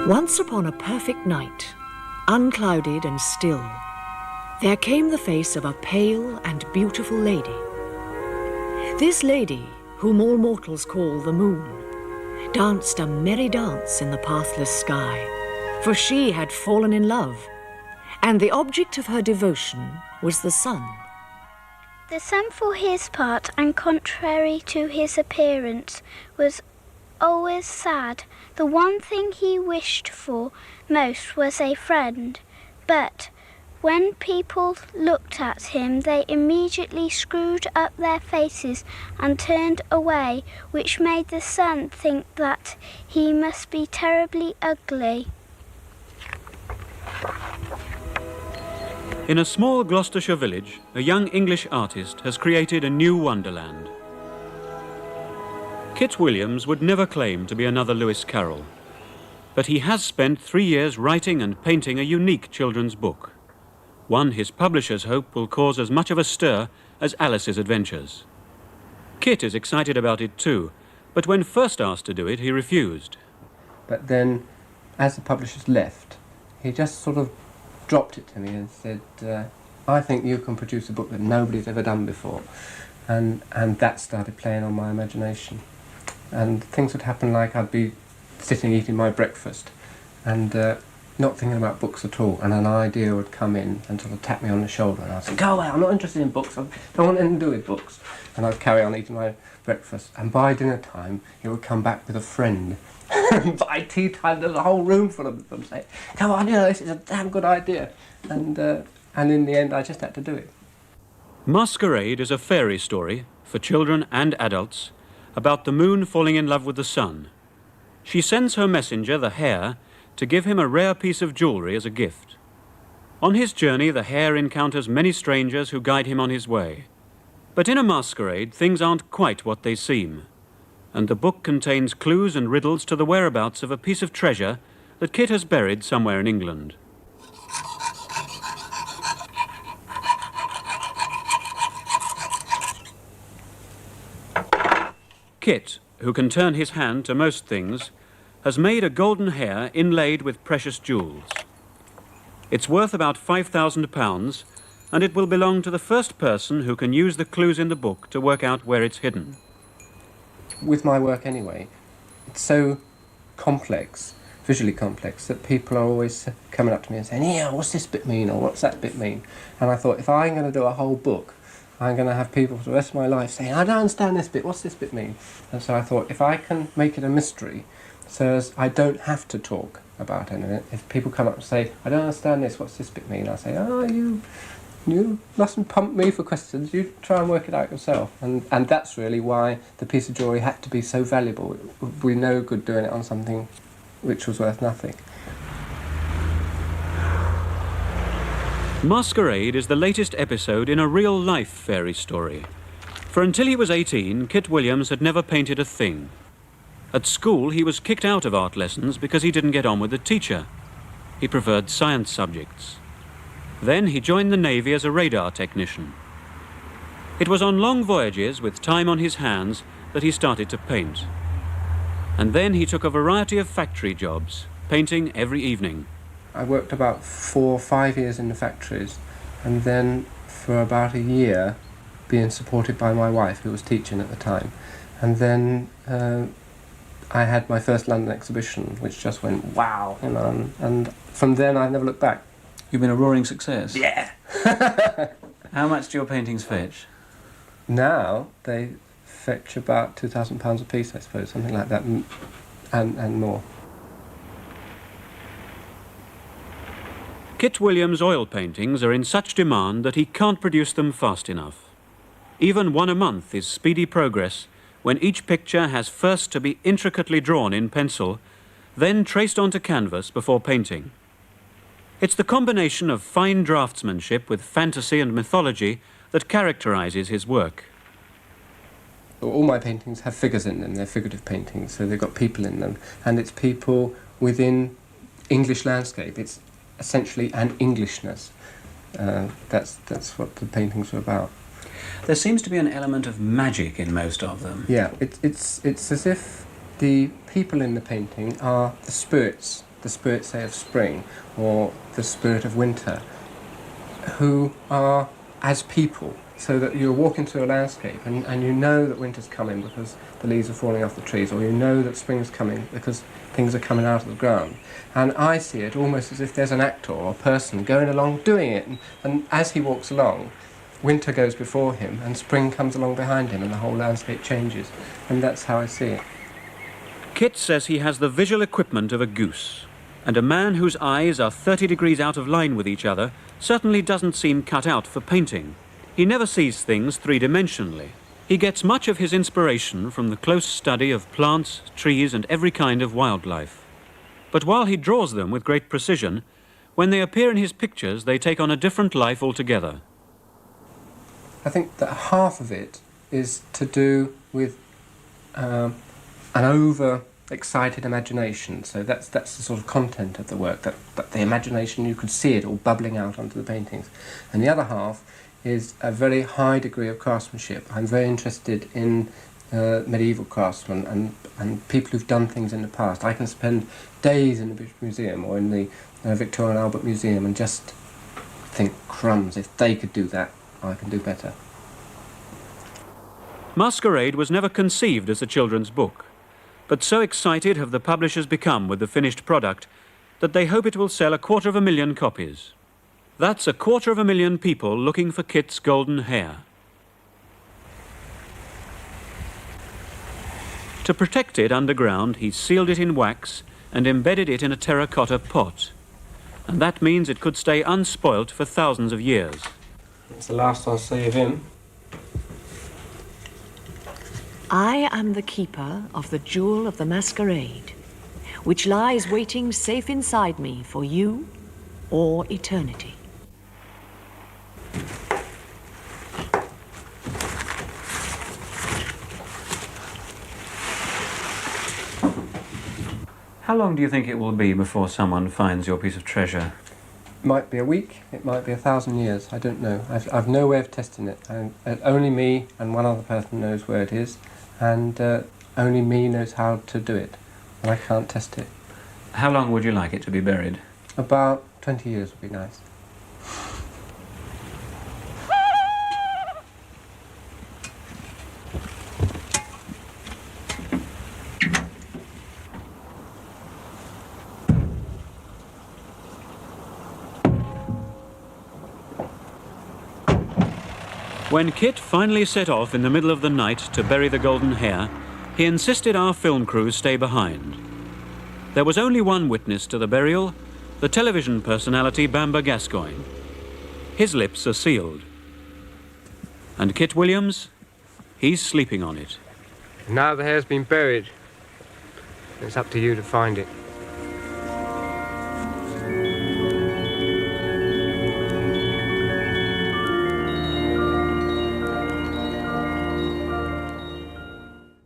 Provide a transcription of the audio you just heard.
Once upon a perfect night, unclouded and still, there came the face of a pale and beautiful lady. This lady, whom all mortals call the moon, danced a merry dance in the pathless sky, for she had fallen in love, and the object of her devotion was the sun. The sun, for his part, and contrary to his appearance, was always sad. The one thing he wished for most was a friend, but when people looked at him, they immediately screwed up their faces and turned away, which made the sun think that he must be terribly ugly. In a small Gloucestershire village, a young English artist has created a new wonderland. Kit Williams would never claim to be another Lewis Carroll, but he has spent 3 years writing and painting a unique children's book, one his publishers hope will cause as much of a stir as Alice's Adventures. Kit is excited about it too, but when first asked to do it, he refused. But then, as the publishers left, he just sort of dropped it to me and said, I think you can produce a book that nobody's ever done before. And that started playing on my imagination. And things would happen like I'd be sitting eating my breakfast and not thinking about books at all, and an idea would come in and sort of tap me on the shoulder, and I'd say, go away, I'm not interested in books, I don't want anything to do with books. And I'd carry on eating my breakfast, and by dinner time it would come back with a friend. By tea time there's a whole room full of them saying, come on, you know, this is a damn good idea. And in the end I just had to do it. Masquerade is a fairy story, for children and adults, about the moon falling in love with the sun. She sends her messenger, the hare, to give him a rare piece of jewellery as a gift. On his journey, the hare encounters many strangers who guide him on his way. But in a masquerade, things aren't quite what they seem, and the book contains clues and riddles to the whereabouts of a piece of treasure that Kit has buried somewhere in England. Kit, who can turn his hand to most things, has made a golden hare inlaid with precious jewels. It's worth about £5,000, and it will belong to the first person who can use the clues in the book to work out where it's hidden. With my work anyway, it's so complex, visually complex, that people are always coming up to me and saying, yeah, what's this bit mean, or what's that bit mean? And I thought, if I'm going to do a whole book, I'm going to have people for the rest of my life saying, I don't understand this bit, what's this bit mean? And so I thought, if I can make it a mystery, so as I don't have to talk about any of it, if people come up and say, I don't understand this, what's this bit mean? I say, oh, you mustn't pump me for questions, you try and work it out yourself. And that's really why the piece of jewellery had to be so valuable. It would be no good doing it on something which was worth nothing. Masquerade is the latest episode in a real-life fairy story. For until he was 18, Kit Williams had never painted a thing. At school, he was kicked out of art lessons because he didn't get on with the teacher. He preferred science subjects. Then he joined the Navy as a radar technician. It was on long voyages with time on his hands that he started to paint. And then he took a variety of factory jobs, painting every evening. I worked about 4 or 5 years in the factories, and then for about a year being supported by my wife, who was teaching at the time. And then I had my first London exhibition, which just went wow, you know, and from then I've never looked back. You've been a roaring success. Yeah. How much do your paintings fetch? Now they fetch about £2,000 a piece, I suppose, something like that, and more. Kit Williams' oil paintings are in such demand that he can't produce them fast enough. Even one a month is speedy progress when each picture has first to be intricately drawn in pencil, then traced onto canvas before painting. It's the combination of fine draftsmanship with fantasy and mythology that characterises his work. All my paintings have figures in them, they're figurative paintings, so they've got people in them, and it's people within English landscape. It's essentially an Englishness. That's what the paintings are about. There seems to be an element of magic in most of them. Yeah, it's as if the people in the painting are the spirits the spirit, say, of spring or the spirit of winter, who are as people, so that you're walking through a landscape and you know that winter's coming because the leaves are falling off the trees, or you know that spring's coming because things are coming out of the ground. And I see it almost as if there's an actor or a person going along doing it, and as he walks along, winter goes before him and spring comes along behind him and the whole landscape changes. And that's how I see it. Kit says he has the visual equipment of a goose, and a man whose eyes are 30 degrees out of line with each other certainly doesn't seem cut out for painting. He never sees things three-dimensionally. He gets much of his inspiration from the close study of plants, trees, and every kind of wildlife. But while he draws them with great precision, when they appear in his pictures, they take on a different life altogether. I think that half of it is to do with an over-excited imagination. So that's the sort of content of the work, that the imagination, you could see it all bubbling out onto the paintings. And the other half is a very high degree of craftsmanship. I'm very interested in medieval craftsmen and people who've done things in the past. I can spend days in the British Museum or in the Victoria and Albert Museum and just think, crumbs, if they could do that, I can do better. Masquerade was never conceived as a children's book, but so excited have the publishers become with the finished product that they hope it will sell 250,000 copies. That's 250,000 people looking for Kit's golden hair. To protect it underground, he sealed it in wax and embedded it in a terracotta pot. And that means it could stay unspoilt for thousands of years. That's the last I'll see of him. I am the keeper of the jewel of the Masquerade, which lies waiting safe inside me for you or eternity. How long do you think it will be before someone finds your piece of treasure? It might be a week, it might be 1,000 years, I don't know. I've no way of testing it. Only me and one other person knows where it is, and only me knows how to do it, and I can't test it. How long would you like it to be buried? About 20 years would be nice. When Kit finally set off in the middle of the night to bury the golden hair, he insisted our film crew stay behind. There was only one witness to the burial, the television personality Bamber Gascoigne. His lips are sealed. And Kit Williams, he's sleeping on it. Now the hair's been buried, it's up to you to find it.